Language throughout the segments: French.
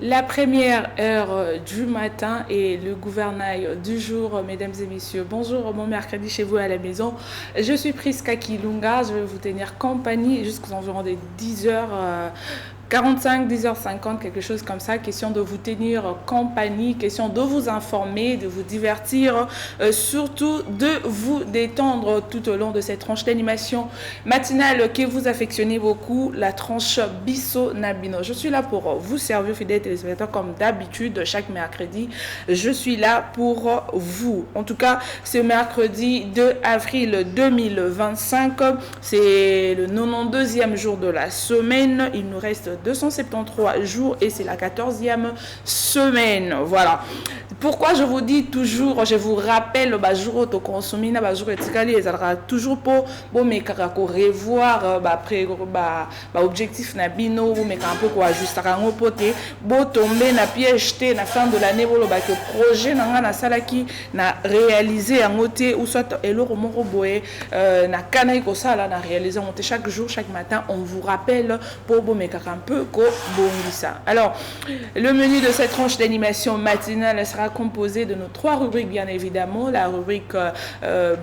La première heure du matin et le gouvernail du jour, mesdames et messieurs. Bonjour, bon mercredi chez vous à la maison. Je suis Priska Kilunga, je vais vous tenir compagnie jusqu'aux environs des 10h. 45, 10h50, quelque chose comme ça. Question de vous tenir compagnie, question de vous informer, de vous divertir, surtout de vous détendre tout au long de cette tranche d'animation matinale que vous affectionnez beaucoup, la tranche Bisso Nabino. Je suis là pour vous servir, fidèles téléspectateurs, comme d'habitude, chaque mercredi. Je suis là pour vous. En tout cas, c'est mercredi 2 avril 2025. C'est le 92e jour de la semaine. Il nous reste 273 jours et c'est la 14e semaine. Voilà. Pourquoi je vous dis toujours, je vous rappelle, jour auto consommer, jour etikali, toujours pour mais revoir, après, objectif na bino, mais un peu quoi, juste à poté, tomber na piège na fin de l'année, que projet na sala qui na réalisé en côté ou soit elo moko boé na kana ko sala na réaliser chaque jour, chaque matin, on vous rappelle pour mais un peu ko bongisa. Alors, le menu de cette tranche d'animation matinale sera composé de nos 3 rubriques, bien évidemment. La rubrique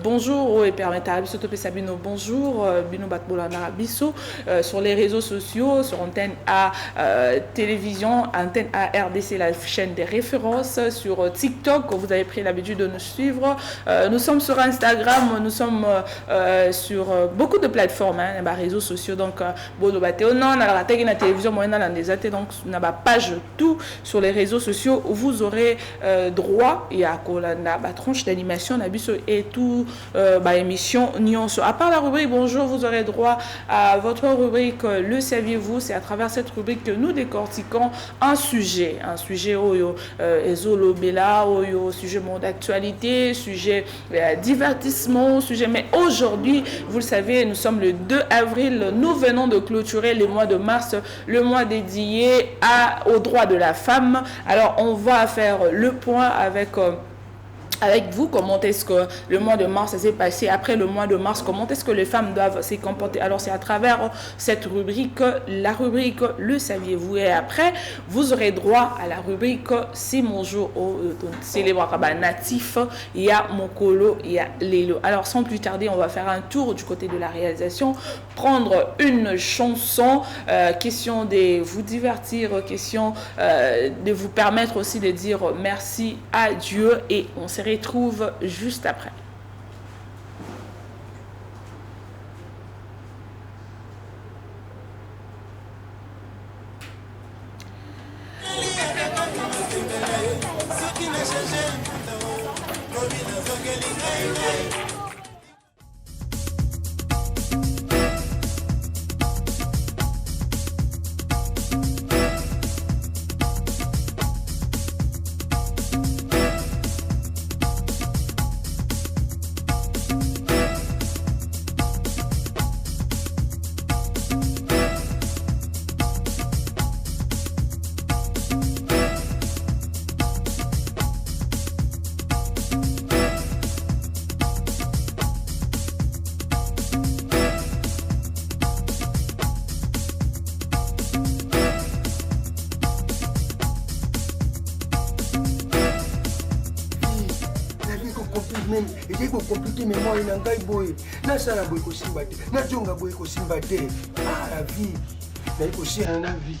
bonjour et permettable Sabino bonjour Bino Batbolana Bisso sur les réseaux sociaux, sur Antenne A télévision, Antenne A RDC, la chaîne des références, sur TikTok, vous avez pris l'habitude de nous suivre. Nous sommes sur Instagram, nous sommes sur beaucoup de plateformes, réseaux sociaux. Donc, Bodo Batéonon, à la télévision, moyenne des athées, donc, na page tout sur les réseaux sociaux, vous aurez droit et à la tranche d'animation et tout émission nuance. À part la rubrique bonjour, vous aurez droit à votre rubrique le saviez-vous. C'est à travers cette rubrique que nous décortiquons un sujet ezolo bella, sujet monde d'actualité, sujet divertissement, sujet. Mais aujourd'hui, vous le savez, nous sommes le 2 avril, nous venons de clôturer le mois de mars, le mois dédié aux droits de la femme. Alors on va faire le point avec vous, comment est-ce que le mois de mars s'est passé. Après le mois de mars, comment est-ce que les femmes doivent se comporter. Alors c'est à travers cette rubrique, la rubrique le saviez-vous, et après vous aurez droit à la rubrique c'est mon jour au célèbre natif, il y a Mokolo, il y a Lelo. Alors sans plus tarder, on va faire un tour du côté de la réalisation, prendre une chanson, question de vous divertir, question de vous permettre aussi de dire merci à Dieu, et on se retrouve juste après. Et ko compliqué mais moi il ngai boy na sala boy ko simba te na jonga boy ko simba te. Ah, la vie na ko si na vie.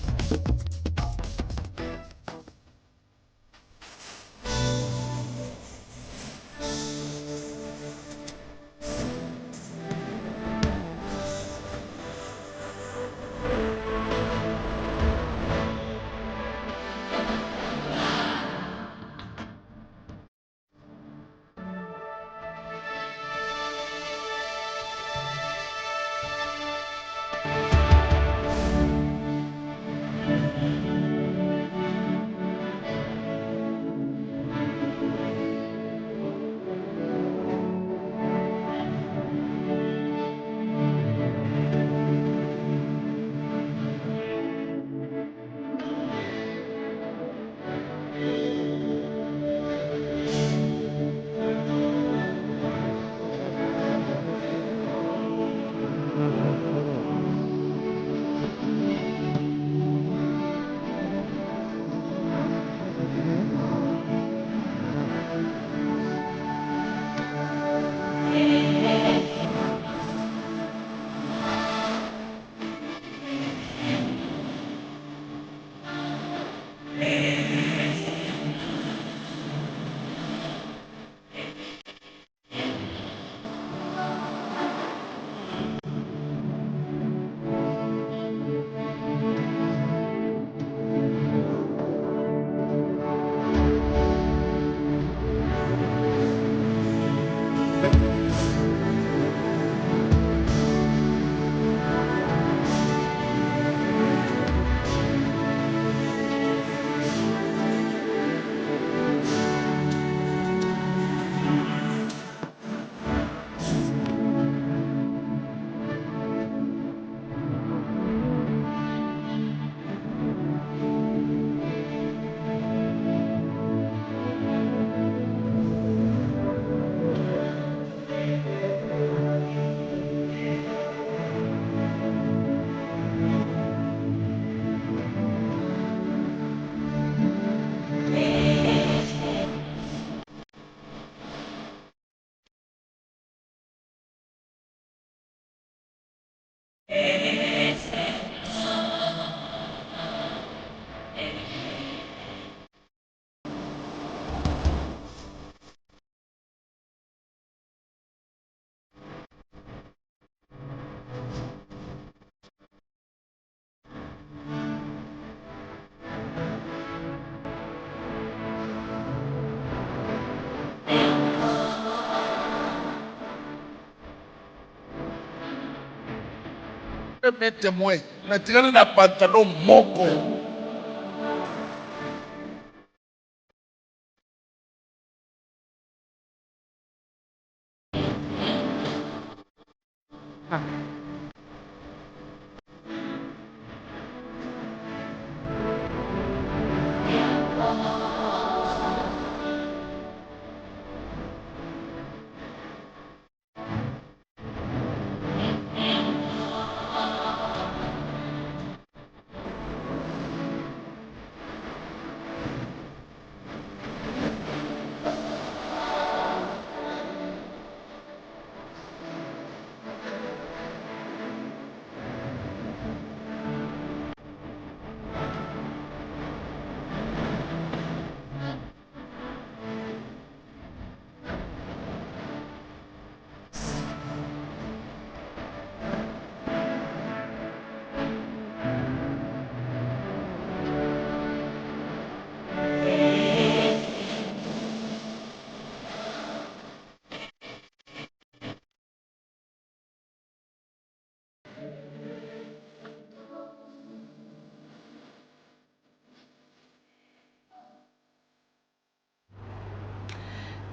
Mes témoins, na tirana na pantalon moko.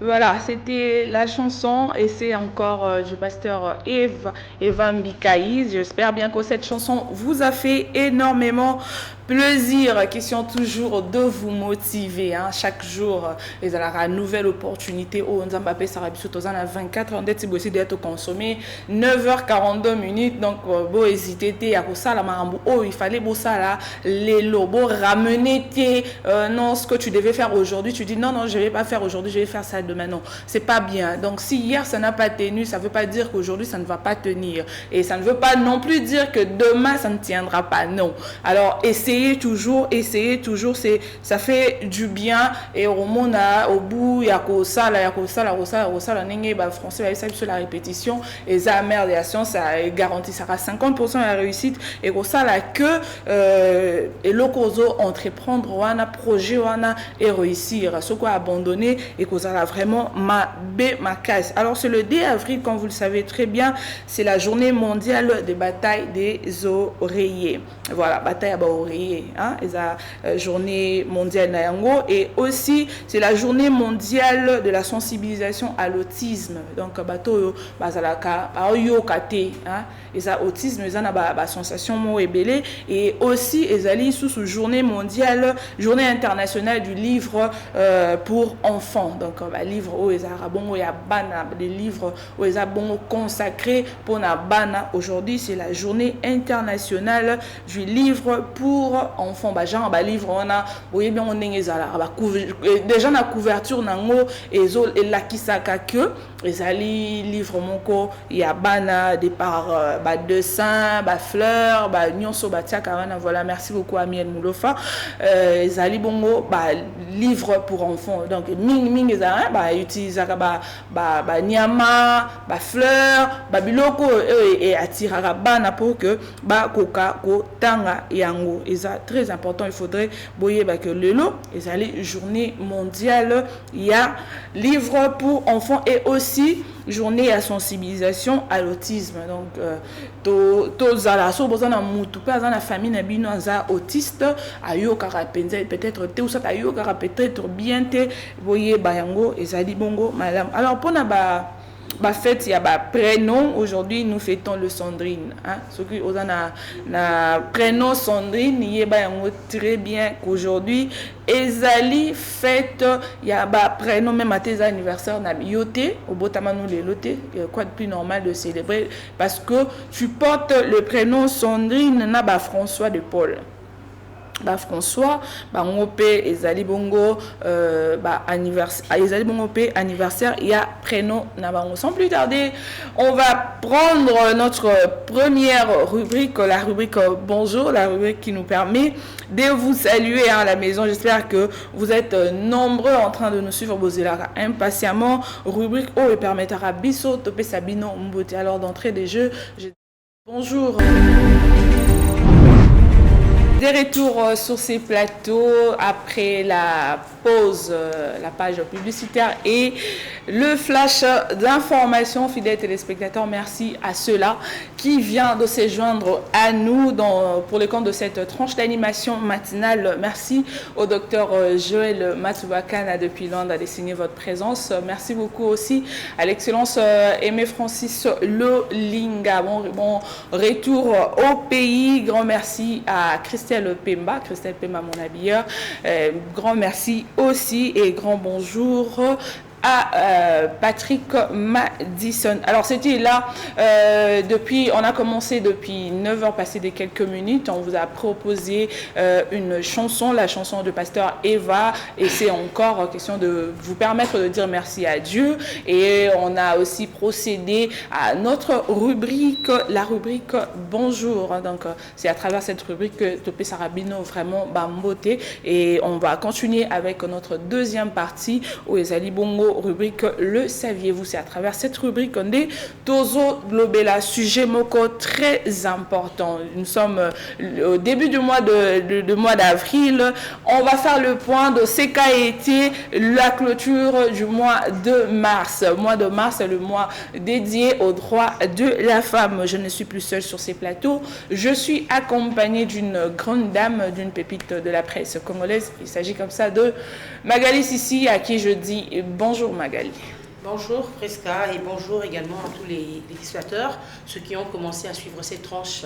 Voilà, c'était la chanson et c'est encore du pasteur Eva Mbikaïs. J'espère bien que cette chanson vous a fait énormément plaisir. Question toujours de vous motiver. Hein. Chaque jour, il y aura une nouvelle opportunité. Oh, on a 24 heures d'être aussi d'être consommé. 9h42 minutes. Donc, bon, hésiter à ça la marambo. Oh, il fallait bon ça là, les lobos ramener non, ce que tu devais faire aujourd'hui. Tu dis non, non, je vais pas faire aujourd'hui, je vais faire ça demain. Non, c'est pas bien. Donc, si hier ça n'a pas tenu, ça veut pas dire qu'aujourd'hui ça ne va pas tenir. Et ça ne veut pas non plus dire que demain ça ne tiendra pas. Non. Alors, essayez toujours, ça fait du bien. Et au monde, au bout, il y a ça, français, ça sur la répétition. Et ça, merde, et la science, ça garantira 50% de la réussite. Et au ça, là, que, et l'okozo, entreprendre, on a projet, on a et réussir. Ce qu'on a abandonné, et qu'on a vraiment ma casse. Alors, c'est le 2 avril, comme vous le savez très bien, c'est la journée mondiale des batailles des oreillers. Voilà, bataille à oreiller, hein, et la journée mondiale Nayango. Et aussi, c'est la journée mondiale de la sensibilisation à l'autisme. Donc, bateau, bazalaka, kate, hein, et ça, autisme, ils ont une sensation mo ébélé. Et aussi, ils allaient sous journée mondiale, journée internationale du livre pour enfants. Donc, livre où ils ont des livres où ils ont consacré pour la bana. Aujourd'hui, c'est la journée internationale du livre pour enfants. Genre, livre, on a, vous voyez bien, on est déjà la couverture, nango, et la kisaka que, les ali livre moko, il y a bana, des par dessins, fleurs, nyonso, tiakavana, voilà, merci beaucoup à Miel Moulofa. Les ali bongo, livre pour enfants. Donc, ming, utilise, nyama, fleurs, biloko, et attirera bana pour que, koka, tanga yango. Et ça, très important, il faudrait boyer que le lot, et aller journée mondiale, il y a livre pour enfants et aussi journée à sensibilisation à l'autisme. Donc, tozala so bozana mutu pe azana famille na bino aza autiste ayo kara penza peut-être te ou ça ayo kara peut-être bien te boyer bayango ezali bongo madame. Alors pour na fête il y a prénom. Aujourd'hui nous fêtons le Sandrine, hein, ce qui na prénom Sandrine y bayango très bien qu'aujourd'hui ezali fête il y a prénom même à tes anniversaires na yoté au botamano les loté, quoi de plus normal de célébrer parce que tu portes le prénom Sandrine na François de Paul. François bango pe ezali bongo anniversaire ezali bongo pe anniversaire il y a prénom na bango. Sans plus tarder, on va prendre notre première rubrique, la rubrique bonjour, la rubrique qui nous permet de vous saluer à la maison. J'espère que vous êtes nombreux en train de nous suivre impatiemment. Rubrique O et permettra biso topé sabino mbote. Alors d'entrée des jeux, bonjour. Des retours sur ces plateaux après la pause, la page publicitaire et le flash d'information. Fidèles téléspectateurs, merci à ceux-là qui viennent de se joindre à nous pour le compte de cette tranche d'animation matinale. Merci au docteur Joël Matsubakana depuis Londres de signer votre présence. Merci beaucoup aussi à l'excellence Aimé Francis Lolinga. Bon retour au pays. Grand merci à Christelle Pemba, mon habilleur. Grand merci aussi et grand bonjour à Patrick Madison. Alors c'était là, on a commencé depuis 9h passé des quelques minutes, on vous a proposé une chanson, la chanson de Pasteur Eva, et c'est encore question de vous permettre de dire merci à Dieu, et on a aussi procédé à notre rubrique, la rubrique Bonjour. Donc c'est à travers cette rubrique que Topé Sarabino vraiment bamboté, et on va continuer avec notre deuxième partie où Ezali Bongo rubrique Le saviez-vous. C'est à travers cette rubrique qu'on est Tozo Globela, sujet moko très important. Nous sommes au début du mois mois d'avril. On va faire le point de ce qu'a été la clôture du mois de mars. Mois de mars, le mois dédié aux droits de la femme. Je ne suis plus seule sur ces plateaux. Je suis accompagnée d'une grande dame, d'une pépite de la presse congolaise. Il s'agit comme ça de Magali Sissi, à qui je dis bonjour Magali. Bonjour Fresca et bonjour également à tous les législateurs, ceux qui ont commencé à suivre cette tranche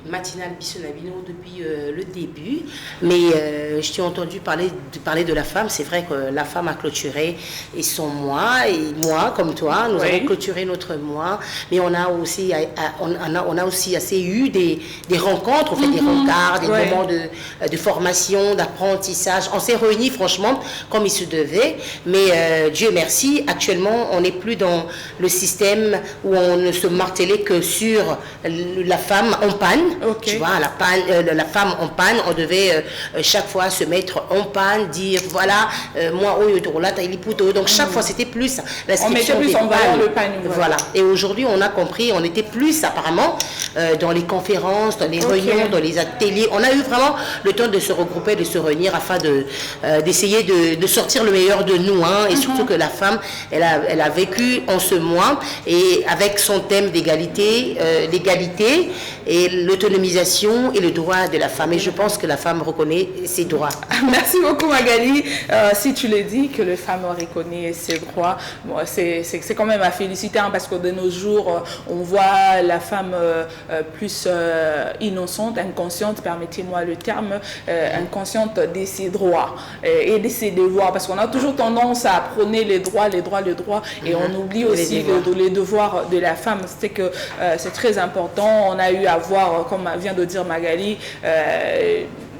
matinale Bissonabino depuis le début. Mais je t'ai entendu parler de la femme. C'est vrai que la femme a clôturé et son mois, et moi comme toi, nous avons clôturé notre mois. Mais on a aussi assez eu des rencontres, on fait des rencarts, des moments de formation, d'apprentissage. On s'est réunis franchement comme il se devait. Mais Dieu merci, actuellement on n'est plus dans le système où on ne se martelait que sur la femme en panne. Tu vois, la femme en panne, on devait chaque fois se mettre en panne, dire voilà, moi, donc chaque fois c'était plus l'inscription on mettait plus en valeur le panne. Voilà. Et aujourd'hui, on a compris, on était plus apparemment dans les conférences, dans les réunions, dans les ateliers. On a eu vraiment le temps de se regrouper, de se réunir afin d'essayer de sortir le meilleur de nous. Et surtout que la femme, elle a vécu en ce mois, et avec son thème d'égalité, l'égalité et l'autonomisation et le droit de la femme. Et je pense que la femme reconnaît ses droits. Merci beaucoup Magali. Si tu le dis, que les femmes reconnaissent ses droits, bon, c'est quand même à féliciter, parce que de nos jours, on voit la femme plus innocente, inconsciente, permettez-moi le terme, inconsciente de ses droits et de ses devoirs, parce qu'on a toujours tendance à prôner les droits, et on oublie aussi les devoirs de la femme. C'est que c'est très important. On a eu à voir, comme vient de dire Magali,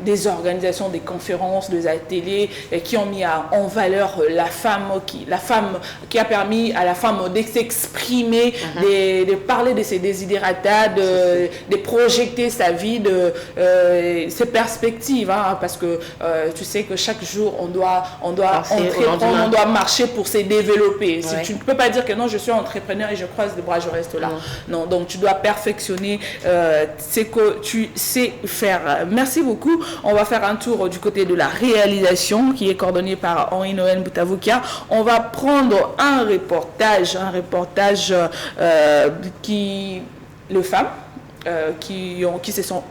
des organisations, des conférences, des ateliers qui ont mis en valeur la femme qui a permis à la femme de s'exprimer, de parler de ses désirata, de projeter sa vie, ses perspectives, parce que tu sais que chaque jour on doit entreprendre, on doit marcher pour se développer. Si tu ne peux pas dire que non, je suis entrepreneur et je croise les bras, je reste là. Non, donc tu dois perfectionner ce que tu sais faire. Merci beaucoup. On va faire un tour du côté de la réalisation qui est coordonnée par Henri-Noël Boutavukia. On va prendre un reportage les femmes qui se sont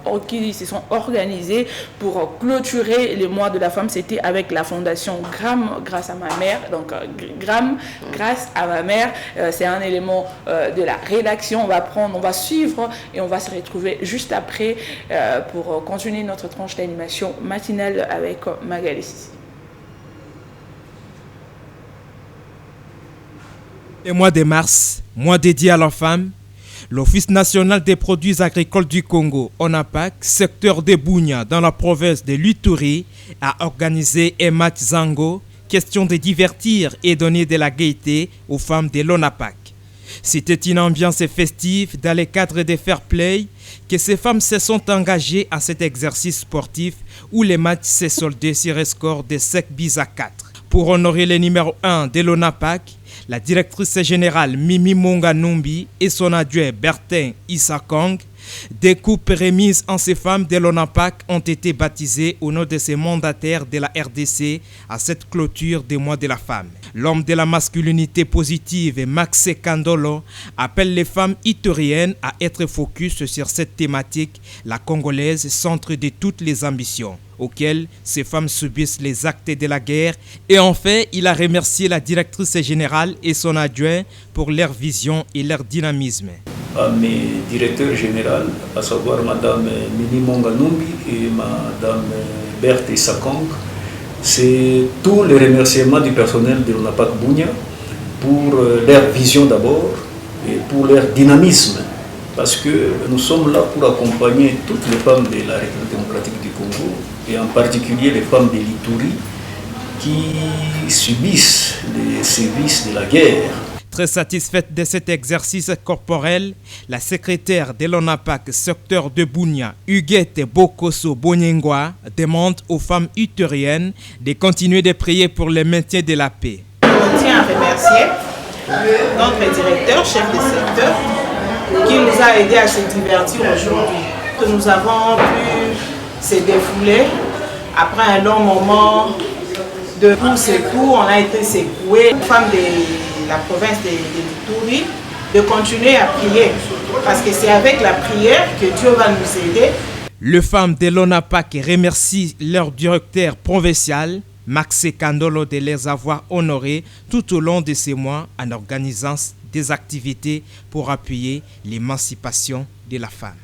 organisées pour clôturer les mois de la femme. C'était avec la fondation Gram grâce à ma mère. Donc Gram grâce à ma mère, c'est un élément de la rédaction. On va suivre et on va se retrouver juste après pour continuer notre tranche d'animation matinale avec Magali Sissi. Le mois de mars, mois dédié à la femme, L'Office national des produits agricoles du Congo, ONAPAC, secteur de Bunia dans la province de l'Ituri, a organisé un match Zango, question de divertir et donner de la gaieté aux femmes de l'ONAPAC. C'était une ambiance festive dans le cadre de fair play que ces femmes se sont engagées à cet exercice sportif où les matchs s'est soldé sur un score de 5 buts à 4. Pour honorer le numéro 1 de l'ONAPAC, la directrice générale Mimi Monga Numbi et son adjoint Bertin Issakong, des coupes remises en ces femmes de l'ONAPAC ont été baptisées au nom de ces mandataires de la RDC à cette clôture des mois de la femme. L'homme de la masculinité positive, Max Kandolo, appelle les femmes ituriennes à être focus sur cette thématique, la congolaise, centre de toutes les ambitions auxquelles ces femmes subissent les actes de la guerre. Et enfin, il a remercié la directrice générale et son adjoint pour leur vision et leur dynamisme. À mes directeurs généraux, à savoir Madame Mini Monganumbi et Madame Berthe Issakong, c'est tous les remerciements du personnel de l'ONAPAC Bunia pour leur vision d'abord et pour leur dynamisme. Parce que nous sommes là pour accompagner toutes les femmes de la République démocratique du Congo et en particulier les femmes de l'Ituri qui subissent les sévices de la guerre. Très satisfaite de cet exercice corporel, la secrétaire de l'ONAPAC secteur de Bunia, Huguette Bokoso Bonyengwa, demande aux femmes ituriennes de continuer de prier pour le maintien de la paix. On tient à remercier notre directeur, chef de secteur, qui nous a aidés à se divertir aujourd'hui. Que nous avons pu se défouler après un long moment de coups et coups, on a été secoués. Les femmes de la province de l'Ituri, de continuer à prier, parce que c'est avec la prière que Dieu va nous aider. Les femmes de l'ONAPAC remercient leur directeur provincial, Max Kandolo, de les avoir honorés tout au long de ces mois en organisant des activités pour appuyer l'émancipation de la femme.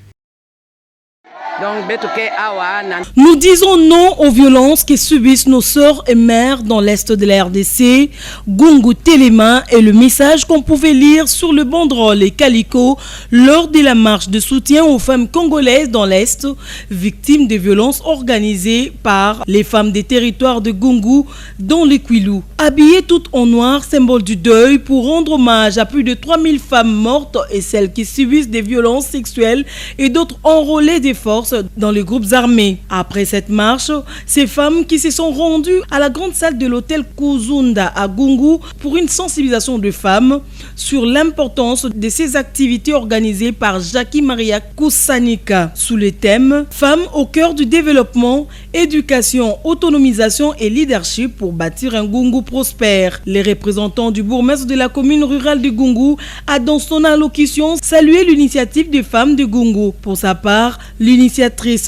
Nous disons non aux violences que subissent nos sœurs et mères dans l'Est de la RDC. Gungu Telema est le message qu'on pouvait lire sur le banderole et calico lors de la marche de soutien aux femmes congolaises dans l'Est, victimes de violences organisées par les femmes des territoires de Gungu dans les Kwilu. Habillées toutes en noir, symbole du deuil, pour rendre hommage à plus de 3000 femmes mortes et celles qui subissent des violences sexuelles et d'autres enrôlées des forces dans les groupes armés. Après cette marche, ces femmes qui se sont rendues à la grande salle de l'hôtel Kuzunda à Gungu pour une sensibilisation de femmes sur l'importance de ces activités organisées par Jackie Maria Kusanika sous le thème Femmes au cœur du développement, éducation, autonomisation et leadership pour bâtir un Gungu prospère. Les représentants du bourgmestre de la commune rurale de Gungu a dans son allocution salué l'initiative des femmes de Gungu. Pour sa part, l'initiatrice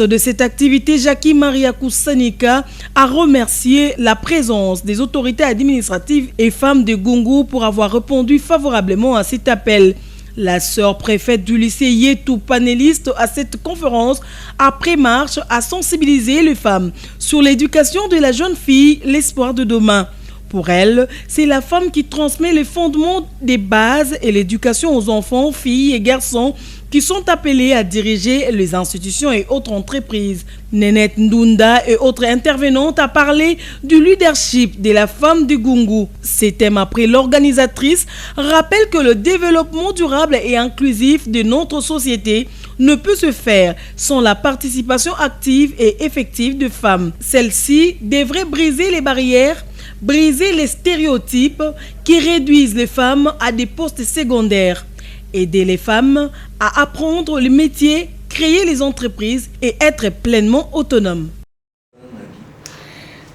de cette activité, Jackie Maria Kusanika, a remercié la présence des autorités administratives et femmes de Gungu pour avoir répondu favorablement à cet appel. La sœur préfète du lycée Yetou, panéliste à cette conférence, après marche, a sensibilisé les femmes sur l'éducation de la jeune fille, l'espoir de demain. Pour elle, c'est la femme qui transmet les fondements des bases et l'éducation aux enfants, filles et garçons qui sont appelés à diriger les institutions et autres entreprises. Nénette Ndunda et autres intervenantes a parlé du leadership de la femme du Gungu. Ces thèmes après l'organisatrice rappellent que le développement durable et inclusif de notre société ne peut se faire sans la participation active et effective de femmes. Celle-ci devrait briser les barrières, briser les stéréotypes qui réduisent les femmes à des postes secondaires, aider les femmes à apprendre le métier, créer les entreprises et être pleinement autonomes.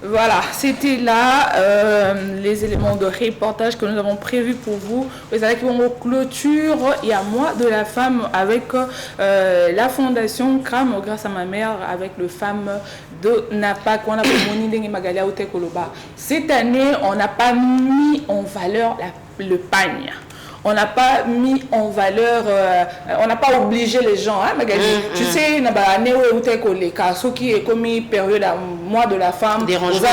Voilà, c'était là les éléments de reportage que nous avons prévus pour vous. Vous savez qu'on clôture il y a mois de la femme avec la fondation CRAM, grâce à ma mère, avec le femme de NAPAC. Cette année, on n'a pas mis en valeur le pagne. on n'a pas mis en valeur, on n'a pas obligé les gens, hein, Magali. Tu sais, les cas, ceux qui est commis période à mois de la femme, au dérangement,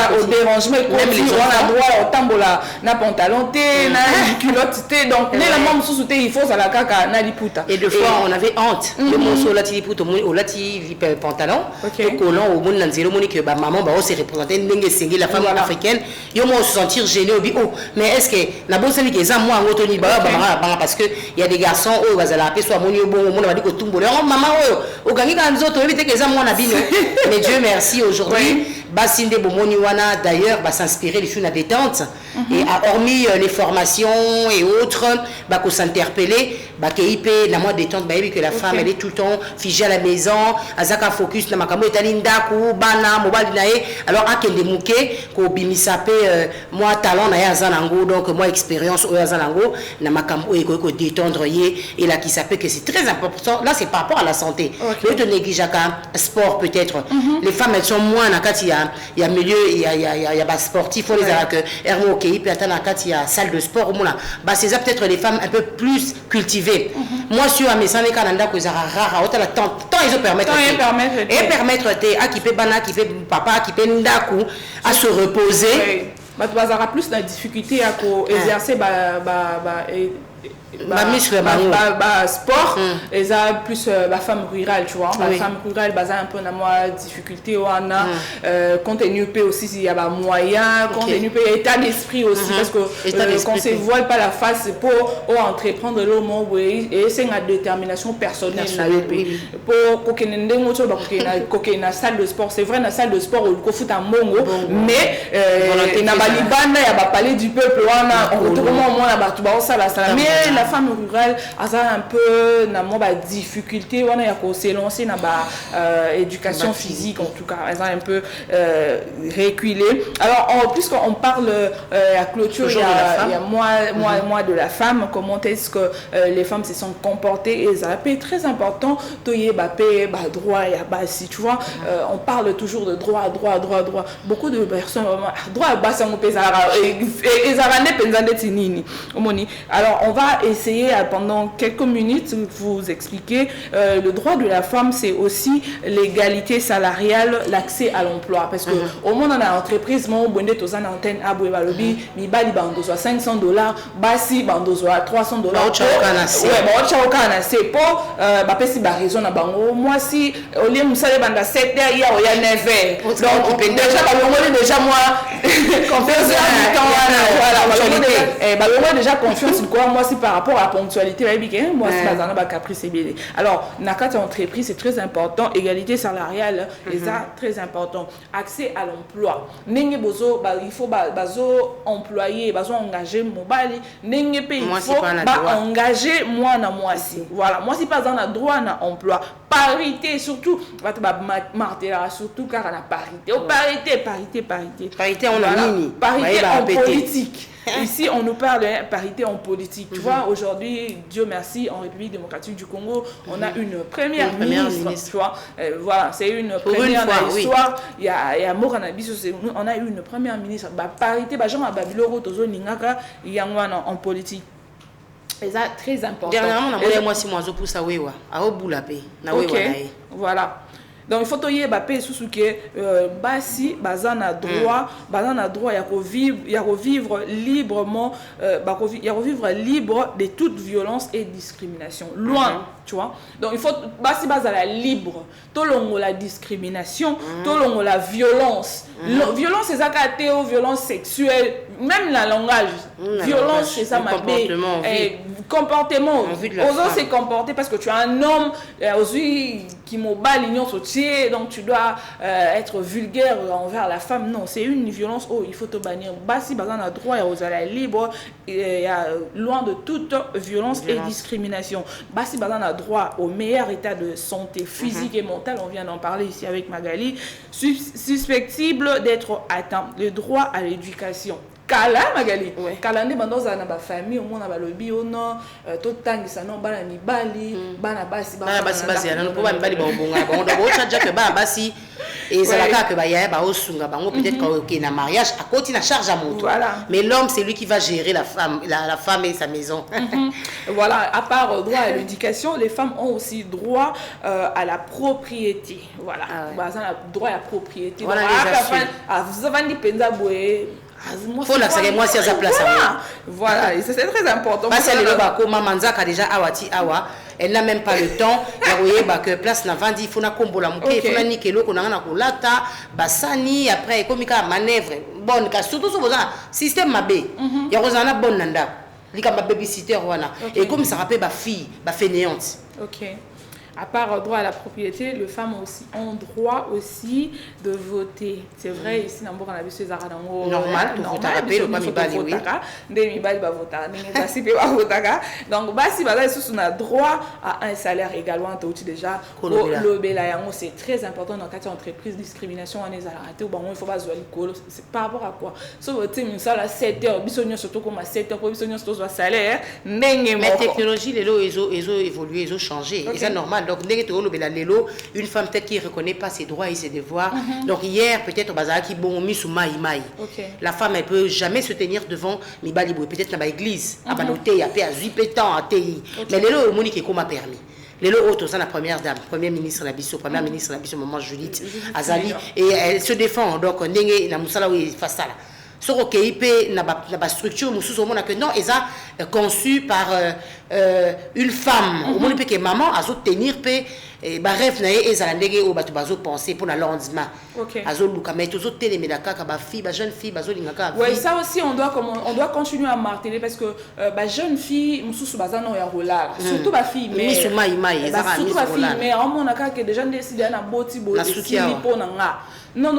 même les gens ont droit au tambola, na pantalon, na culotte, donc les mamans sous il faut ça la caca, na liputa. Et deux fois on avait honte. Le morceau là, tu liputa, au là tu pantalon, au colon, au monde nanzéro, monique, bah maman, bah on s'est représenté, n'engue single la femme africaine, yo moi se sentir gêné, oh, mais est-ce que na bonne celle qui est moi en autonomie, parce que il y a des garçons, oh, ils allaient soit mon bon, on va dire que tout le monde, maman, oh, au gagné quand nous autres, éviter que les moi n'habillent. Mais Dieu merci aujourd'hui. Basinde Bomoniwana d'ailleurs va s'inspirer les filles à détente et hormis les formations et autres bah qu'on s'interpeller bah qu'il la moi détente bah que la femme elle est tout le temps figée à la maison azaka focus na makambo etalinda ku bana mobile nae alors akende muke ko bimisape moi talent na yazanango donc moi expérience au yazanango na makambo et ko détendre yé et là qui s'appelle que c'est très important là c'est par rapport à la santé le te négligaka sport peut-être les femmes elles sont moins na kati il y a milieu il y a bas sportif on les a que hermo OK puis attends na kati il y a salle de sport au moins bah c'est ça peut-être les femmes un peu plus cultivées moi sur mes santé Canada que ça rare autant la temps ils ont permettre et permettre à qui peut bana qui peut papa qui peut ndaku à se reposer bah tu vas avoir plus de difficulté à exercer sport et ça plus la femme rurale tu vois la femme rurale un peu na moi difficulté on a contenu peut aussi il y a pas moyen contenu peut état d'esprit aussi parce que quand se voile pas la face pour entreprendre le mot et c'est une détermination personnelle pour que n'endengo to ba que na salle de sport c'est vrai na salle de sport au foot en mongo mais na balibanda ya ba parler du peuple on retrouve moi na ba tu ba ça mais la femme rurale a un peu na mo ba difficulté on a ko se lancer na ba éducation physique en tout cas elles ont un peu reculé alors puisqu'on parle à clôture il y a mois de la femme comment est-ce que les femmes se sont comportées et ça c'est très important toyé ba droit et ba si tu vois on parle toujours de droit beaucoup de personnes droit ba ça mo pesa et ça va ne pensande tinini omoni alors on va essayer pendant quelques minutes vous expliquer le droit de la femme c'est aussi l'égalité salariale l'accès à l'emploi parce que au monde on a entreprise mon bonde to za na antenne abwe balobi mi bali bando soit $500 basi bando soit $300 ouais ba chakana c'est pour ba pesi ba raison na bango moi si au lieu musale banda 7h hier il y a 9h donc déjà ba déjà moi confiance voilà déjà confiance quoi moi si par rapport à la ponctualité moi c'est pas un caprice et alors nakata entreprise c'est très important égalité salariale et ça très important accès à l'emploi nenge bozo il faut bazo employé bazo engager mobile nenge pe il faut engager moi na moi si voilà moi si pas un droit na emploi parité surtout surtout car on a parité on a nini parité en politique. Ici, on nous parle de parité en politique. Tu vois, aujourd'hui, Dieu merci, en République démocratique du Congo, on a une première ministre. Tu vois, voilà, c'est une première dans l'histoire. Il y a Moranabiso, on a eu une première ministre. Parité, Jean Babiloro, Tozo Ningaka, il y a en politique. Et ça, très important. Dernièrement, on a moi si moi, je pousse à Wewa, à Obulapé. Voilà. Donc il faut toyer Mbappé sous que basi bazana droit il y a revivre librement il y a revivre libre de toute violence et discrimination loin tu vois donc il faut basi bazala libre tolongo la discrimination tolongo la violence violence c'est ça catéo violence sexuelle même la langage violence c'est ça ma comportement osons se comporter parce que tu es un homme qui mobile l'union sociale donc tu dois être vulgaire envers la femme non c'est une violence il faut te bannir basi bazana droit aux ala libre loin de toute violence et discrimination basi bazana droit au meilleur état de santé physique et mentale on vient d'en parler ici avec Magali susceptible d'être atteint le droit à l'éducation Kala Magali. Kala ne bando za na ba famille au moins na ba lobi ono to tangisa no bana mibali bana basi na no ba mibali ba obonga ba ndo bo chaja ke ba basi et ça la que ba ya ba osunga bango peut-être quand OK na mariage à côté na charge à moto. Mais l'homme c'est lui qui va gérer la femme et sa maison. Voilà, à part droit à l'éducation, les femmes ont aussi droit à la propriété. Voilà. Bah ça droit à la propriété. Voilà vous avez dit penza boé. Faut la savoir moi si à place voilà, et c'est très important. Parce que le bako mamanzaka déjà awati awa, elle n'a même pas le temps. Ya ba que place na vandi, il faut na kombola muke, il faut na nikelo ko na kolata, basani après komika manœuvre. Bonne ka surtout sur besoin système mabé. Ya rozana bonne nanda. Lika ma babysitter wana. Et comme ça rappelle ba fille, ba fainéante. OK. À part droit à la propriété, les femmes aussi ont droit aussi de voter. C'est vrai, ici, dans le a vu ces arabes normal, tout voter, pas mibali, oui. Des mibali va voter, donc, si on a droit à un salaire également, déjà, c'est très important dans le cadre d'entreprise, discrimination, on est arrêté, il faut pas jouer l'école. C'est par rapport à quoi? Sauf que tu as 7 heures, surtout comme à 7 heures, surtout le salaire, mais la technologie, les lots, ils ont évolué, ils ont changé. C'est normal. Donc, une femme peut-être qui ne reconnaît pas ses droits et ses devoirs. Donc, hier, peut-être, la femme, elle ne peut jamais se tenir devant Mibali. Peut-être dans l'église, à Banoté, à Zuipetan, à TI. Mais les lots, Monique, comment permis? Les lots autres, c'est la première dame, première ministre de la Bissau, maman Judith Azali. Et elle se défend. Donc, Nenge, Namusala, oui, face à ça. Sur OKIP, la structure, nous sommes que non, ils ont conçu par une femme. Au moins, que maman a tenir rêve et zalandege au batu bazo penser pour le lendemain. Azo luka mais tous autres télé medaka ba fille, ba jeune fille, bazo lingaka. Oui, ça aussi on doit continuer à marteler parce que ba jeune fille mususu bazana ya rola. Surtout ba fille mais surtout ba fille mais on monaka que déjà décidé na boti bo nga. Non,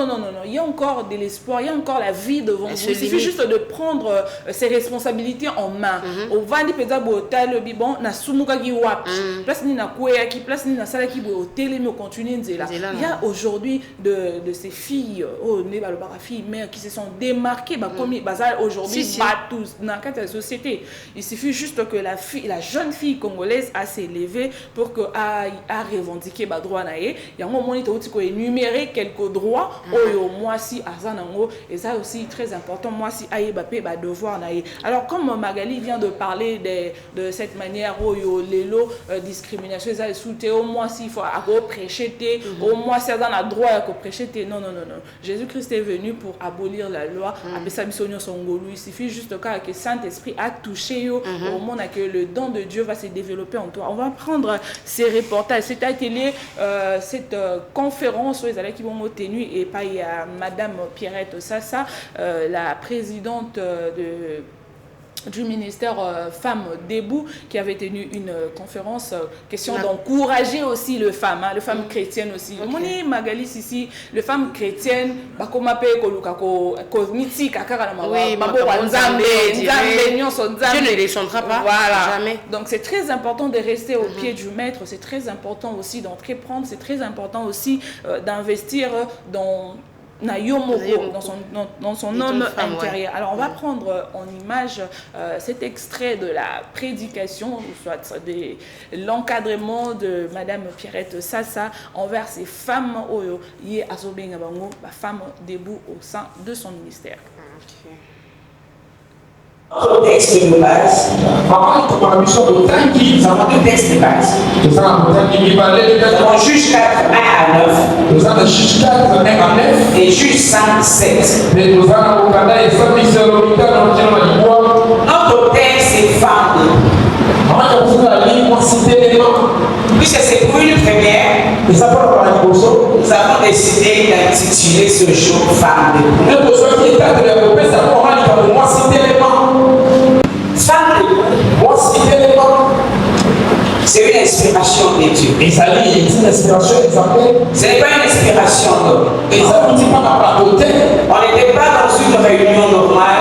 il y a encore de l'espoir, il y a encore la vie devant vous. Il suffit juste de prendre ses responsabilités en main. Au vandi peza bo tal bibon na sumuka ki wap. Place ni na kwea ki place ni na sala ki bo télé me continue nzela. Il y a aujourd'hui de ces filles ne ba le fille mère qui se sont démarquées comme bazal aujourd'hui pas tous dans la société. Il suffit juste que la jeune fille congolaise a s'élevé pour que a revendiquer ba droit na ye. Il y a un moment où tu peux énumérer quelques droits. Moi si azanango et ça aussi très important moi si aïbapé ba devoir naïe. Alors comme Magali vient de parler de cette manière lelo discrimination ça souté au moins s'il faut prêcher au moins c'est dans la droit à prêcher non Jésus-Christ est venu pour abolir la loi après sa mission il suffit juste que Saint-Esprit a touché au monde que le don de Dieu va se développer en toi. On va prendre ces reportages, cet atelier, cette conférence qui vont tenir et pas il y a Madame Pierrette Sassa, la présidente du ministère Femmes Debout qui avait tenu une conférence question d'encourager aussi les femmes chrétiennes aussi. Moni Magali ici les femmes chrétiennes ba koma pe kolukako cosmitique akara na Dieu ne les chantera pas jamais. Donc c'est très important de rester au pied du maître, c'est très important aussi d'entreprendre, c'est très important aussi d'investir dans son homme intérieur. Alors on va prendre en image cet extrait de la prédication, soit de l'encadrement de Madame Pierrette Sassa envers ces femmes qui sont femmes debout au sein de son ministère. Notre texte de base, par contre, pour la mission de tranquille, nous avons deux textes de base. Nous avons Juge 4, 1 à 9. Nous avons Juge 4, 1 à 9. Et Juge 5, 7. Notre texte est femme. Puisque c'est pour une première, nous avons décidé d'intituler ce jour Femme debout. C'est une inspiration de Dieu. Ce n'est pas une inspiration d'homme. On n'était pas dans une réunion normale.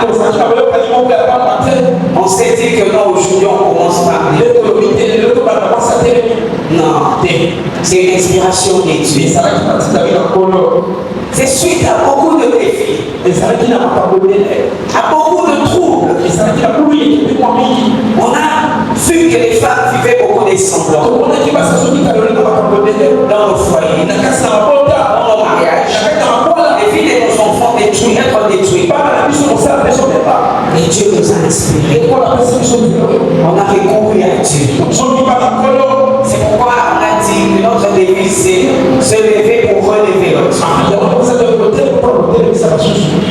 On s'est dit que non, aujourd'hui on commence par Dieu. Non, c'est une inspiration de Dieu. C'est suite à beaucoup de défis, à beaucoup On a vu que les femmes vivaient beaucoup des semblants dans nos foyers, dans nos mariages. Les vies de nos enfants détruites, être détruites. Et Dieu nous a inspirés. On a recouru à Dieu. C'est pourquoi on a dit que notre devise c'est se lever pour relever l'autre.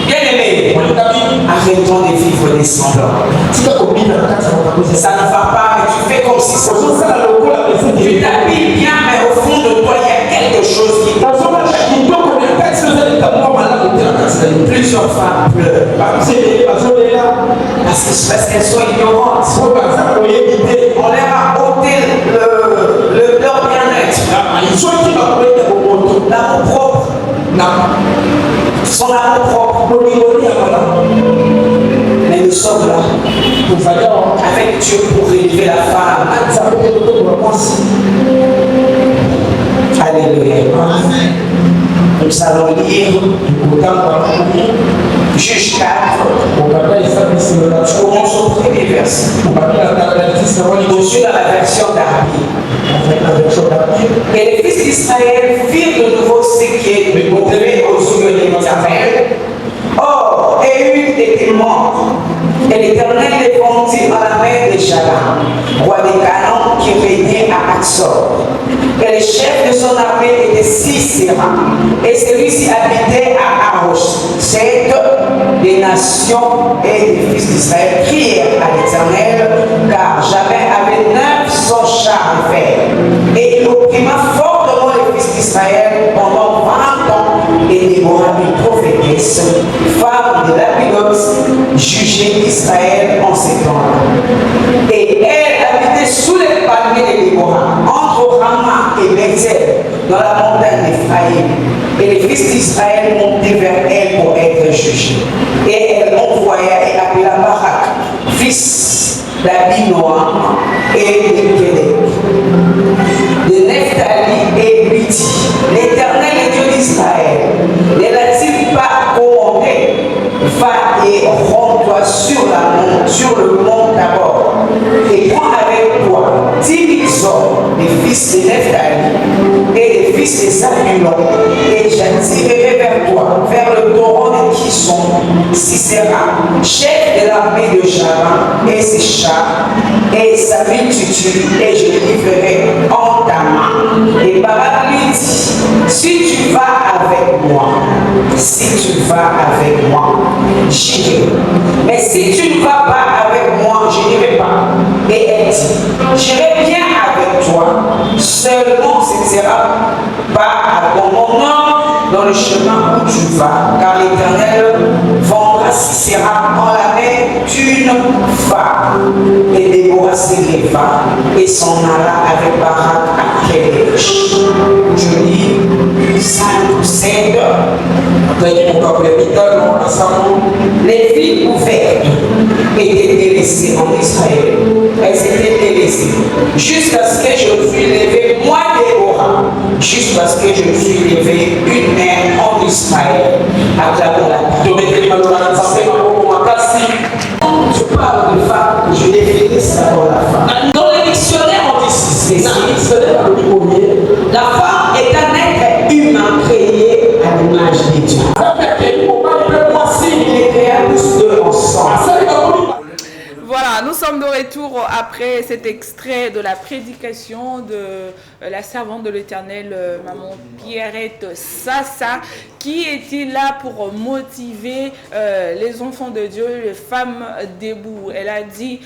Bien aimé, arrêtons de vivre des semblants. Ça ne va pas, mais tu fais comme si ça. Tu t'habilles bien, mais au fond de toi, il y a quelque chose qui plusieurs femmes pleurent parce qu'elles sont ignorantes. On leur a ôté leur bien-être, l'amour propre, son amour propre. Mais nous sommes là avec Dieu pour élever la femme. Alléluia. Nous allons lire Juge 4. Commençons au premier verset. Je suis dans la version d'Arabie. Et les fils d'Israël firent de nouveau ce qui est montré aux yeux de l'Éternel. Or, Ehud était mort. Et l'Éternel les fondit à la main de Jalam, roi des Canaan, qui régnait à Hatzor. Et le chef de son armée était Sisera. Et celui-ci habitait à Arosh. C'est des nations et des fils d'Israël crièrent à l'Éternel, car Jamin avait 900 chars de fer. Et il opprimait fortement les fils d'Israël pendant 20 ans. Et Déborah lui prophétesse, femme de Lapidote, jugeait Israël en ces temps-là. Et elle habitait sous les palmiers de Déborah, entre Rama et Bethel, dans la montagne d'Éphraïm. Et les fils d'Israël montaient vers elle pour être jugés. Et elle envoya et appela Barak, fils d'Abinoam et de Kédek, de Nephtali, et lui dit: l'Éternel est Dieu d'Israël, ne l'a-t-il pas commandé? Va et rends-toi sur le mont Tabor, et prends avec toi 10 000 hommes, des fils de Nephtali et des fils de Zabulon, et j'attirerai vers toi, vers le torrent de Kison, Sisera, chef de l'armée de Javan, et ses chars, et sa multitude, et je le livrerai en ta main. Et Barak lui dit: si tu vas avec moi, j'irai. Mais si tu ne vas pas avec moi, je n'irai pas. Et elle dit: j'irai bien avec toi, seulement ce ne sera pas à ton nom dans le chemin où tu vas, car l'Éternel vendra Sisera en la main d'une femme. Et Déborah s'éleva et s'en alla avec Barak à Kédesh. Je lis 5 ou 7. Les villes ouvertes étaient délaissées en Israël. Elles étaient délaissées jusqu'à ce que je me suis levé, moi Déborah, jusqu'à ce que je me suis levé une mère en Israël. Acclamons la je parle de femme, je définis d'abord la femme. Dans le dictionnaire, on dit ceci: la femme est un être humain créé à l'image de Dieu. Il est créé à tous deux ensemble. Voilà, nous sommes de retour après cet extrait de la prédication de la servante de l'Éternel, maman Pierrette Sassa, qui était là pour motiver les enfants de Dieu, les femmes debout. Elle a dit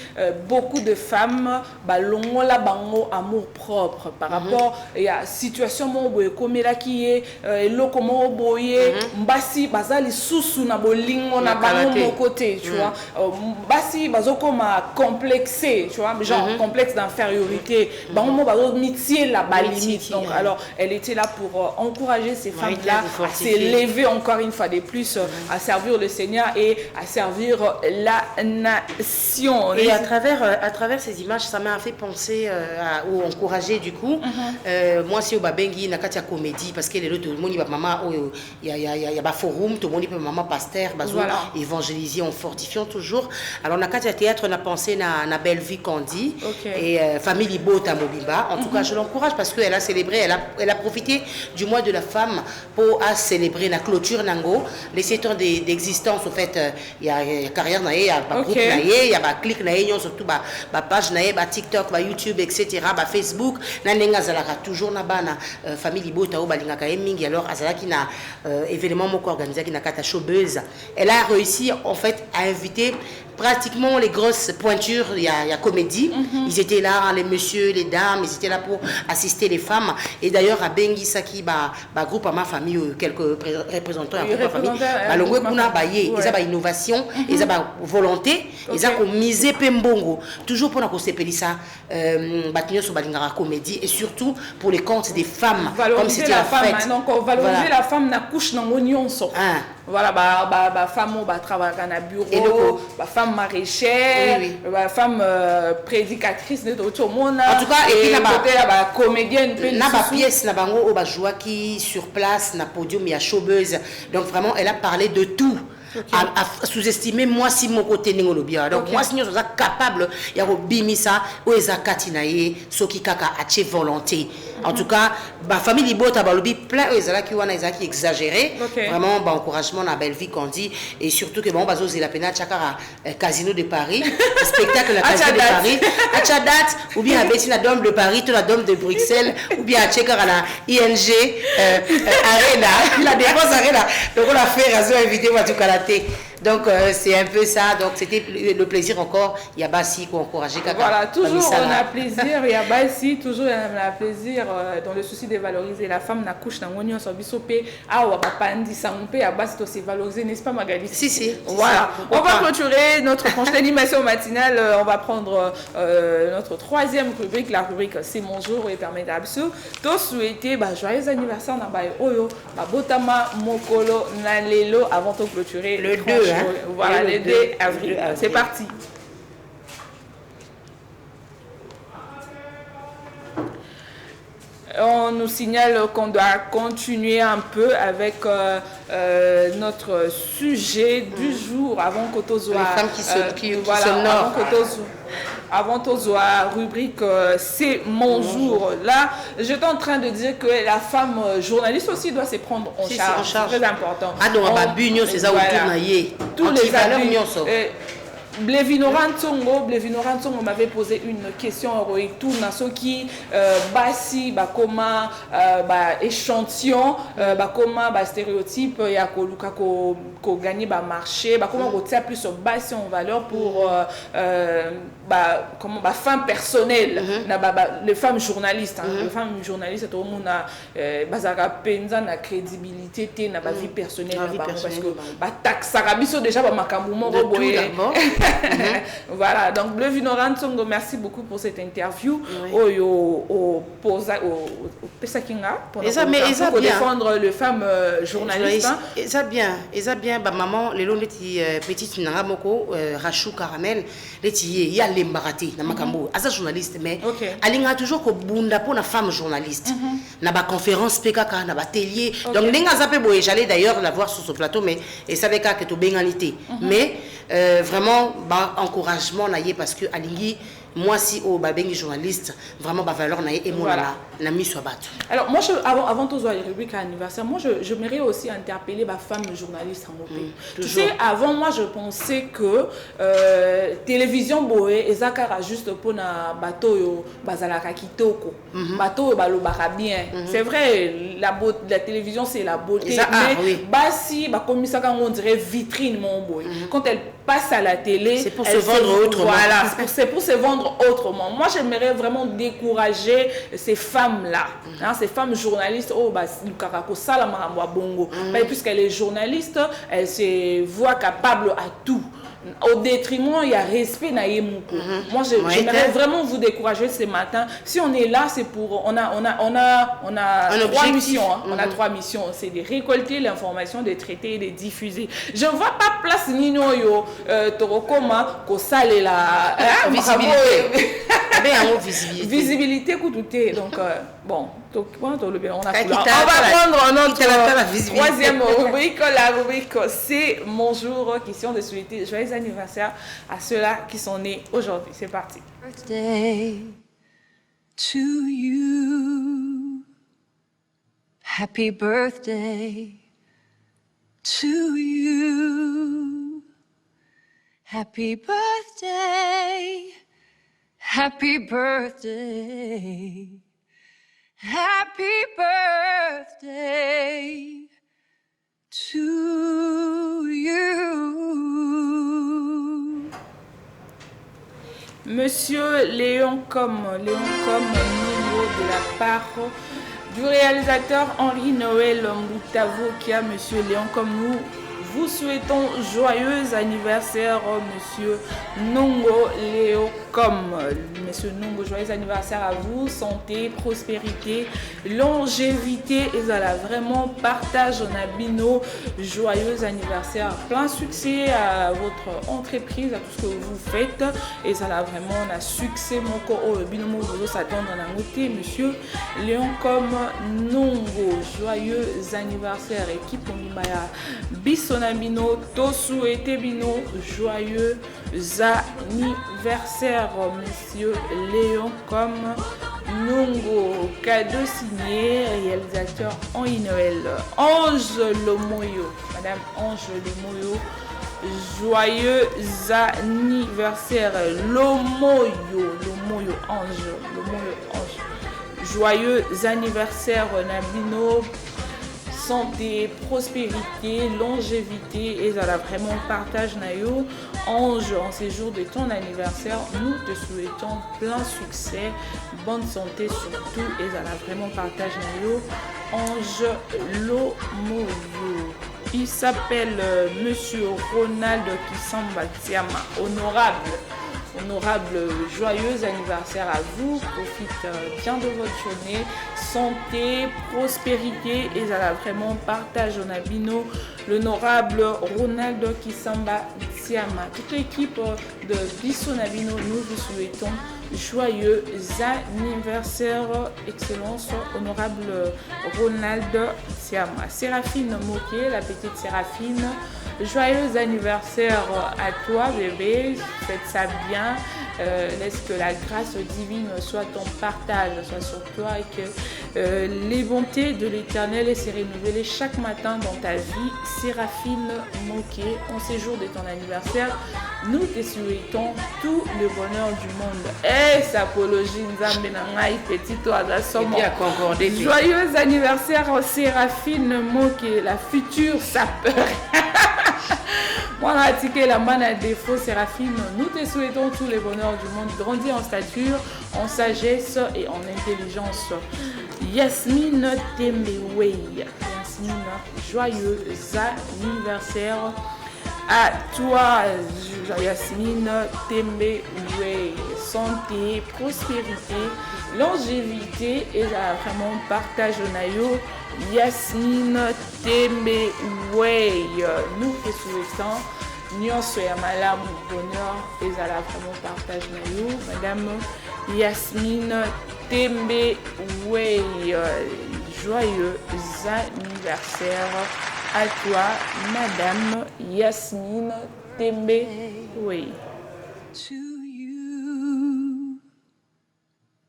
beaucoup de femmes l'ont la bango amour propre par rapport à la situation comme la qui est le comment boyer mbasi bazali susu na bolingo na bango mon côté, tu vois, mbasi bazoko ma complexé, tu vois, genre complexe d'infériorité. Bah, on va métier la limite. Donc, alors, elle était là pour encourager ces femmes-là à s'élever encore une fois de plus, à servir le Seigneur et à servir la nation. Et à travers ces images, ça m'a fait penser ou encourager du coup. Moi, si au Babengi, na katia comédie, parce que les autres, tout le monde, maman, il y a forum, tout le monde, maman pasteur, évangéliser en fortifiant toujours. Alors, na katia théâtre, on a pensé na belle vie qu'on dit et famille Libota Mobimba. En tout cas, je l'encourage parce qu'elle a célébré, elle a profité du mois de la femme pour célébrer la clôture nango, les 7 ans d'existence. En fait, il y a carrière naïe, il y a groupe naïe, il y a clic naïe, surtout page naïe, TikTok, YouTube, etc. Facebook, nanenga zalaka toujours na bana famille Libota au balinga kaemingi. Alors azalaki na événement moko organisé qui na kata showbuzz. Elle a réussi en fait à inviter pratiquement les grosses pointures, il y a comédie. Ils étaient là, les messieurs, les dames, ils étaient là pour assister les femmes. Et d'ailleurs, à Bengi Saki, groupe à ma famille, quelques représentants à ma famille, ils ont une innovation, ils ont une volonté, ils ont misé Pembongo, toujours pour nous séparer ça, sur la comédie et surtout pour les comptes des femmes. Valoriser comme c'était la la femme, fête. donc valoriser la femme, na couche dans l'oignon. Voilà, femme qui travaille dans le bureau, femme maraîchère, femme prédicatrice de tout le monde. En tout cas, et puis la comédienne. Na ba pièce na bango au joie qui sur place na podium il y a showbuzz. Donc vraiment elle a parlé de tout. À sous-estimer moi si mon côté n'ingolo bien. Donc moi si nous sommes capables il y a bimisa ou ezakati na ye soki kaka a volonté. En tout cas, ma famille Libota balobi plein ezalaki wana ezaki exagéré. Vraiment encouragement na belle vie qu'on dit et surtout que bon bazo la pena chakara Casino de Paris, spectacle à Casino de Paris, à Chadat ou bien à Bettina Dome de Paris, tout la Dome de Bruxelles ou bien à Chekara la ING Arena, la Défense Arena. Donc on a fait raison invité moi tout cas. Donc c'est un peu ça, donc c'était le plaisir encore, il y a Bassi qui a encouragé Kaka. Voilà, toujours on a plaisir, il y a Bassi, toujours on a plaisir dans le souci de valoriser la femme, na couche, na ngoni, on s'en bisopé, ah ou bapandi, ça on peut, à Bassi, c'est valorisé, n'est-ce pas Magali? Si. Voilà, on va clôturer notre tranche d'animation matinale, on va prendre notre troisième rubrique, la rubrique C'est mon jour et permet d'absou. Donc souhaiter joyeux anniversaire, na baye oyo, botama mokolo na lelo avant de clôturer le 2. Voilà, le 2 avril. C'est parti. On nous signale qu'on doit continuer un peu avec notre sujet du jour avant que tu sois. Les femmes qui s'honorent. Avant que tu sois rubrique C'est mon jour. Là, j'étais en train de dire que la femme journaliste aussi doit se prendre en charge. C'est très important. Ah, donc, c'est ça où tous les valeurs. Blévinoran Tsongo m'avait posé une question héroïque. Tout ce qui basi comment échantillon comment stéréotype il y a ko gagner marché comment on tient plus basi en valeur pour comment femme personnelle les femmes journalistes les femmes journalistes tout le monde a bazaka penza na crédibilité té na vie personnelle parce que taxe biso déjà ba makambo moko boye. Voilà, donc Bleu Vinoran Tsongo, merci beaucoup pour cette interview. Au Pesakinga pour défendre les femmes journalistes. Et ça bien, maman, les longs petites nangamoko, Rachou Caramel, les tiers, il y a les mbaraté, namakambo, asa journaliste, mais alinga toujours ko bunda pour la femme journaliste. Na ba conférence PKK, na ba atelier. Donc nenga zape boye, j'allais d'ailleurs la voir sur ce plateau, mais et savait que to benganité. Mais vraiment encouragement naïe parce que alingi moi si au babengi journaliste vraiment valeur naïe et moi na mis sur battu. Alors moi avant tous les rubriques anniversaire moi je m'aimerais aussi interpeller ma femme journaliste en pays. Tu sais avant moi je pensais que télévision boé ezakara juste pour na bateau yo bazalaka kitoko bateau balobaka bien. C'est vrai la télévision c'est la beauté mais basi bakomisaka on dirait vitrine mon boy. Quand elle passe à la télé, c'est pour se vendre autrement. Voilà, c'est pour se vendre autrement. Moi, j'aimerais vraiment décourager ces femmes-là, ces femmes journalistes. Puisqu'elle est journaliste, elle se voit capable à tout. au détriment, il y a respect na yemoko. Moi, j'aimerais vraiment vous décourager ce matin. Si on est là, c'est pour... On a trois missions. On a 3 missions. C'est de récolter l'information, de traiter et de diffuser. Je ne vois pas place Nino Yo, Torokoma, Kosale la... Visibilité. Visibilité, coûte. Donc, bon, on va prendre notre troisième rubrique. La rubrique, c'est mon jour. Question de souhaiter joyeux anniversaire à ceux-là qui sont nés aujourd'hui. C'est parti. Birthday to you. Happy birthday to you. Happy birthday. Happy birthday. Happy birthday to you. Monsieur Léon Com, niveau de la part du réalisateur Henri Noël Moutavo qui a Monsieur Léon Com, nous vous souhaitons joyeux anniversaire, Monsieur Nongo Léo Com. Monsieur Nongo, joyeux anniversaire à vous, santé, prospérité, longévité et voilà, vraiment partage en abino, joyeux anniversaire, plein succès à votre entreprise, à tout ce que vous faites et ça là vraiment on a succès mon corps binomo vous s'attendre à côté Monsieur Léon Com Nongo, joyeux anniversaire équipe Onimaya Bisonabino Tosu et Tebino, joyeux anniversaire Monsieur Léon Com Nongo, cadeau signé réalisateur Henri Noël Ange Lomoyo, Madame Ange Lomoyo, joyeux anniversaire Lomoyo Ange, joyeux anniversaire Nabino, santé, prospérité, longévité et ça la vraiment partage nayo. Ange, en ces jours de ton anniversaire, nous te souhaitons plein succès, bonne santé surtout et ça la vraiment partage nayo. Ange Lomoyo. Il s'appelle Monsieur Ronald Kisamba Tiama, honorable, joyeux anniversaire à vous, profite bien de votre journée, santé, prospérité et ça la vraiment partage en abino, l'honorable Ronald Kisamba Tiama. Toute l'équipe de Bisson Abino, nous vous souhaitons joyeux anniversaire, excellence, honorable Ronald Tiama. Séraphine Moquet, la petite Séraphine, joyeux anniversaire à toi bébé, faites ça bien, laisse que la grâce divine soit ton partage, soit sur toi et que les bontés de l'éternel se renouvelées chaque matin dans ta vie. Séraphine Moquet, en ces jours de ton anniversaire, nous te souhaitons tout le bonheur du monde. Et s'apologie Nzambe Nangai, petit toi joyeux anniversaire Séraphine Moquet, la future sapeur. Voilà, ticket la manne à défaut, Séraphine. Nous te souhaitons tous les bonheurs du monde. Grandis en stature, en sagesse et en intelligence. Yasmine Temewey. Yasmine, joyeux anniversaire à toi, Yasmine Temewey. Santé, prospérité, longévité et vraiment partage au nayo. Yasmine Temewey, nous te souhaitons nyonso ya malamu bonheur et à la vraiment partage nayo. Madame Yasmine Temewey, joyeux anniversaire à toi, Madame Yasmine Temewey. To you,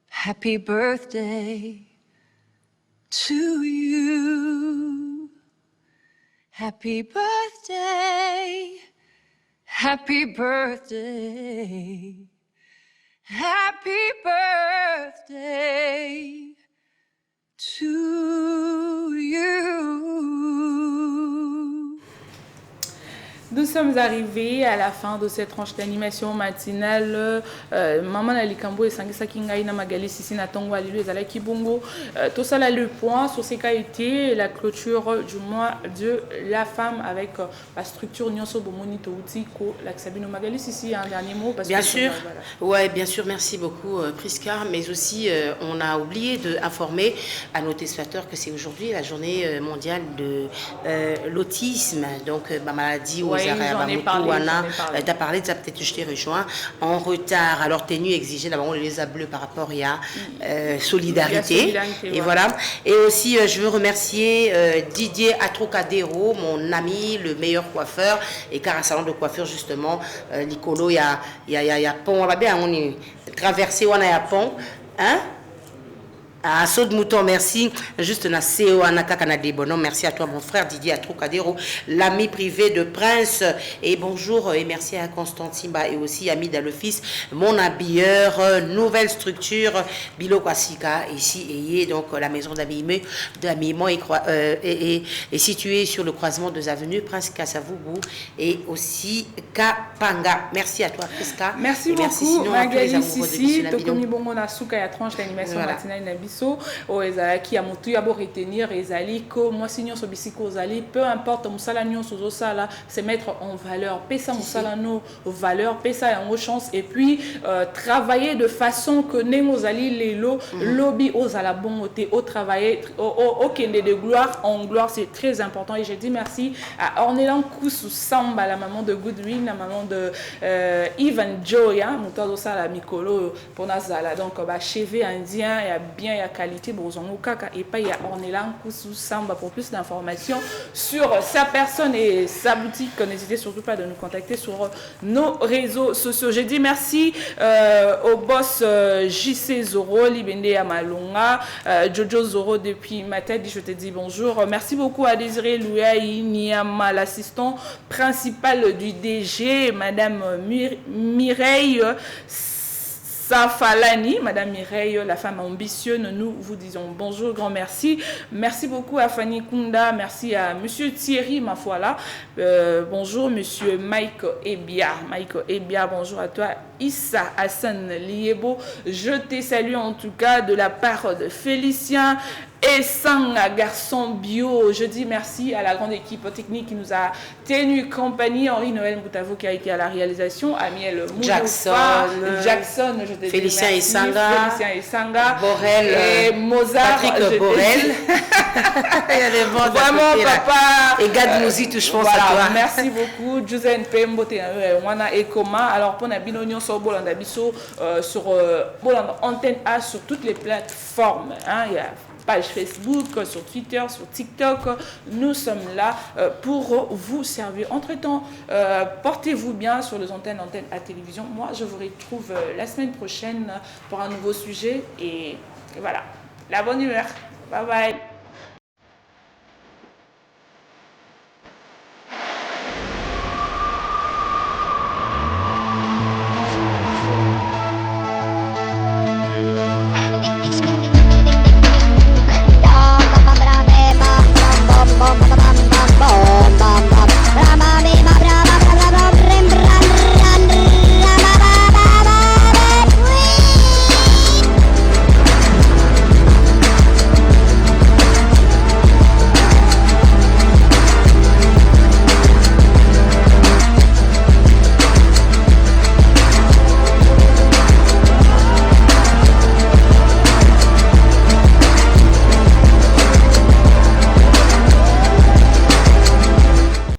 happy birthday. To you, happy birthday, happy birthday, happy birthday to you. Nous sommes arrivés à la fin de cette tranche d'animation matinale. Maman Alikambo et Sangisa Kingaïna Magali Sissi Natongo Alilu et Zala Kibongo. Tout ça là le point sur ce qu'a été la clôture du mois de la femme avec la structure Nyonso Bomoni Touti Ko Laksabino Magali Sissi. Un dernier mot parce bien que sûr, voilà. Ouais, bien sûr, merci beaucoup Priska, mais aussi on a oublié d'informer à nos téléspectateurs que c'est aujourd'hui la journée mondiale de l'autisme, donc ma maladie aux arrêts t'as parlé de ça, peut-être je t'ai rejoint en retard, alors tenue exigée d'abord les a bleus par rapport à solidarité, et voilà. Et aussi je veux remercier Didier Atrocadero, mon ami, le meilleur coiffeur, et car un salon de coiffure justement Nicolo, il y a pont là-bas, on est traversé, on a pont, hein. Ah, saut de mouton, merci. Juste na CEO Anaka Kanade Bonon, merci à toi mon frère Didier Atrocadero, l'ami privé de Prince. Et bonjour et merci à Constantine et aussi Amida le fils, mon habilleur, nouvelle structure Bilo Kwasika ici et donc la maison d'habillement est située sur le croisement des avenues Prince Kassavubu et aussi Kapanga. Merci à toi Priska. Merci beaucoup Magali Sissi, Tokomi Bongo na suka ya tranche d'animation matinale na biso o ezalaki ya motu ya bo retenir ezali ko moi signor so bisiko ozali peu importe musala nyonso ozosala c'est mettre en valeur pesa musala no valeur pesa yango chance et puis travailler de façon que nengo ozali lelo lobby ozala bon te au travailler au kende de gloire en gloire, c'est très important et je dis merci à Ornelan Koussou Samba, la maman de Goodwin, la maman de Ivan Joya muto sala mikolo pour nazala donc ba cheveux indien et bien la qualité bozongo kaka et pas il y a Ornelan Koussou Samba pour plus d'informations sur sa personne et sa boutique. N'hésitez surtout pas de nous contacter sur nos réseaux sociaux. Je dis merci au boss JC Zoro Libende Amalunga, Jojo Zoro depuis ma tête, je te dis bonjour. Merci beaucoup à Désiré Louaï Niama, l'assistant principal du DG, Madame Mireille Safalani, Madame Mireille, la femme ambitieuse, nous vous disons bonjour, grand merci. Merci beaucoup à Fanny Kunda, merci à Monsieur Thierry, ma foi là. Bonjour Monsieur Mike Ebia. Mike Ebia, bonjour à toi. Issa Hassan Liebo, je te salue en tout cas de la part de Félicien et sans garçon bio. Je dis merci à la grande équipe technique qui nous a tenu compagnie. Henri Noël Moutavo qui a été à la réalisation, Amiel Jackson, je te Félicien dis merci. Félicien Essanga, Borel, et Mozart, Patrick Borel. Vraiment papa. Et Gad Mouzi, je pense voilà, à toi. merci beaucoup. Josène Pembo, Wana et Koma. Alors pour Nabino Nyon sur Bolanda Bisso, sur Bolanda Antenne A, sur toutes les plateformes. Hein, il y a page Facebook, sur Twitter, sur TikTok. Nous sommes là pour vous servir. Entre-temps, portez-vous bien sur les antennes à télévision. Moi, je vous retrouve la semaine prochaine pour un nouveau sujet. Et voilà, la bonne humeur. Bye bye.